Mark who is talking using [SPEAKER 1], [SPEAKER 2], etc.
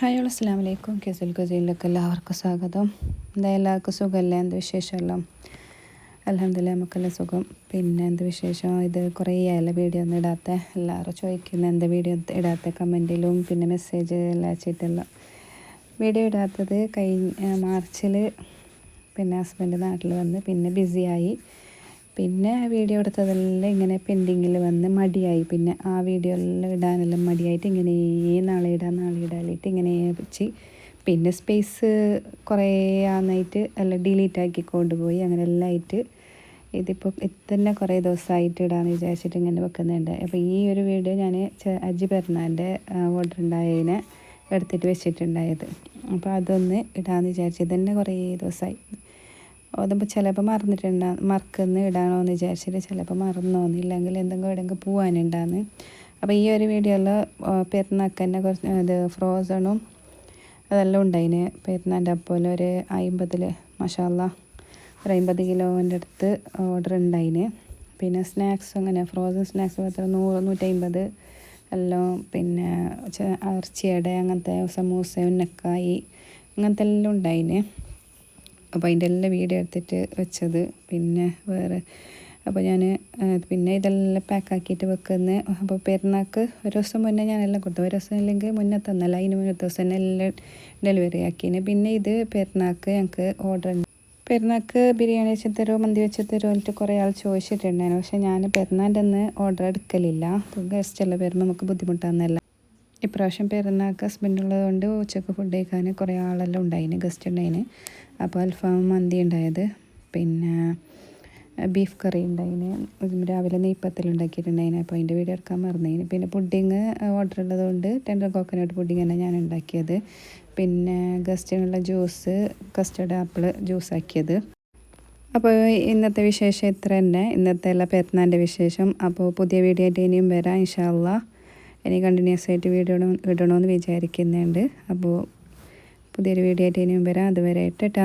[SPEAKER 1] Hi അസ്സലാമു അലൈക്കും. Casual ഗസയിലേക്ക് എല്ലാവർക്കും സ്വാഗതം. എല്ലാവർക്കും സുഖമല്ലേ? എന്ത് വിശേഷമല്ലോ? അൽഹംദുലില്ലാ നമുക്കെല്ലാം സുഖം. പിന്നെ എന്ത് വിശേഷം? ഇത് കുറേ ആയല്ല വീഡിയോ ഒന്നും ഇടാത്ത. എല്ലാവരും ചോദിക്കുന്നത് എന്ത് വീഡിയോ ഇടാത്ത കമൻറ്റിലും പിന്നെ മെസ്സേജ് എല്ലാം അയച്ചിട്ടെല്ലാം. വീഡിയോ ഇടാത്തത് മാർച്ചിൽ പിന്നെ ഹസ്ബൻഡ് നാട്ടിൽ വന്ന് പിന്നെ ബിസിയായി. പിന്നെ വീഡിയോ എടുത്തതെല്ലാം ഇങ്ങനെ പെൻഡിങ്ങിൽ വന്ന് മടിയായി. പിന്നെ ആ വീഡിയോ എല്ലാം ഇടാനെല്ലാം മടിയായിട്ട് ഇങ്ങനെ നാളെ ഇടാനായിട്ട് ഇങ്ങനെ വെച്ച് പിന്നെ സ്പേസ് കുറേ ആണെന്നായിട്ട് എല്ലാം ഡിലീറ്റ് ആക്കി കൊണ്ടുപോയി. അങ്ങനെ എല്ലാം ആയിട്ട് ഇതിപ്പോൾ ഇത്തന്നെ കുറേ ദിവസമായിട്ട് ഇടാമെന്ന് വിചാരിച്ചിട്ട് ഇങ്ങനെ വെക്കുന്നുണ്ട്. അപ്പോൾ ഈ ഒരു വീഡിയോ ഞാൻ അജി പെരുന്നാളിൻ്റെ ഓർഡർ ഉണ്ടായതിനെ എടുത്തിട്ട് വെച്ചിട്ടുണ്ടായത്. അപ്പോൾ അതൊന്ന് ഇടാമെന്ന് വിചാരിച്ചു. ഇതന്നെ കുറേ ദിവസമായി. അതുമ്പോൾ ചിലപ്പോൾ മറക്കുന്ന ഇടാനോ എന്ന് വിചാരിച്ചിട്ട് ചിലപ്പോൾ മറന്നോന്നില്ലെങ്കിൽ എന്തെങ്കിലും എവിടെയെങ്കിലും പോകാനുണ്ടാന്ന്. അപ്പോൾ ഈ ഒരു വീഡിയോയിൽ പെരുന്നാൾക്ക് തന്നെ കുറച്ച് ഇത് ഫ്രോസണും അതെല്ലാം ഉണ്ടായിന്. പെരുന്നാളിൻ്റെ അപ്പോൾ ഒരു 50 മാഷാല്ലാ ഒരു 50 കിലോൻ്റെ അടുത്ത് ഓർഡർ ഉണ്ടായിന്. പിന്നെ സ്നാക്സ് അങ്ങനെ ഫ്രോസൺ സ്നാക്സ് മാത്രം 100-150 എല്ലാം. പിന്നെ ഇറച്ചിയുടെ അങ്ങനത്തെ സമൂസ ഉന്നക്കായി അങ്ങനത്തെ എല്ലാം ഉണ്ടായിന്. അപ്പോൾ അതിൻ്റെ എല്ലാം വീഡിയോ എടുത്തിട്ട് വെച്ചത്. പിന്നെ വേറെ അപ്പോൾ ഞാൻ പിന്നെ ഇതെല്ലാം പാക്കാക്കിയിട്ട് വെക്കുന്നത്. അപ്പോൾ പെരുന്നാൾക്ക് ഒരു ദിവസം മുന്നേ ഞാനെല്ലാം കൊടുത്തു. ഒരു ദിവസം ഇല്ലെങ്കിൽ മുന്നേ തന്നല്ല, അതിന് മുന്നേ ദിവസം തന്നെ എല്ലാം ഡെലിവറി ആക്കിന്. പിന്നെ ഇത് പെരുന്നാൾക്ക് ഞങ്ങൾക്ക് ഓർഡർ ഉണ്ട്. പെരുന്നാൾക്ക് ബിരിയാണി വെച്ച് തരുമോ മന്തി വെച്ച് തരുമോ എന്നിട്ട് കുറേ ആൾ ചോദിച്ചിട്ടുണ്ടായിരുന്നു. പക്ഷേ ഞാൻ പെരുന്നാളിൻ്റെ അന്ന് ഓർഡർ എടുക്കലില്ല. ഗസ്റ്റ് എല്ലാം വരുമ്പോൾ നമുക്ക് ബുദ്ധിമുട്ടാകുന്നല്ല. ഇപ്രാവശ്യം പെരുന്നാൾക്ക് ഹസ്ബൻഡ് ഉള്ളതുകൊണ്ട് ഉച്ചക്ക് ഫുഡ് കഴിക്കാൻ കുറേ ആളെല്ലാം ഉണ്ടായിന്, ഗസ്റ്റ് ഉണ്ടായിന്. അപ്പോൾ അൽഫാം മന്തി ഉണ്ടായത്, പിന്നെ ബീഫ് കറി ഉണ്ടായിന്, രാവിലെ നെയ്പ്പത്തിൽ ഉണ്ടാക്കിയിട്ടുണ്ടായിന്. അപ്പോൾ അതിൻ്റെ വീഡിയോ എടുക്കാൻ മറന്നതിന്. പിന്നെ പുഡിങ് ഓർഡർ ഉള്ളതുകൊണ്ട് ടെൻഡർ കോക്കനട്ട് പുഡിങ് തന്നെ ഞാൻ ഉണ്ടാക്കിയത്. പിന്നെ ഗസ്റ്റിനുള്ള ജ്യൂസ് കസ്റ്റർഡ് ആപ്പിൾ ജ്യൂസ് ആക്കിയത്. അപ്പോൾ ഇന്നത്തെ വിശേഷം ഇത്ര തന്നെ. ഇന്നത്തെ എല്ലാ പെരുന്നാളിൻ്റെ വിശേഷം. അപ്പോൾ പുതിയ വീഡിയോ ആയിട്ട് ഇനിയും വരാം ഇൻഷാ അല്ലാ. ഇനി കണ്ടിന്യൂസ് ആയിട്ട് വീഡിയോ ഇടണമെന്ന് വിചാരിക്കുന്നുണ്ട്. അപ്പോൾ പുതിയൊരു വീഡിയോ ആയിട്ട് ഇനിയും വരാം. അതുവരെ ടാറ്റാ.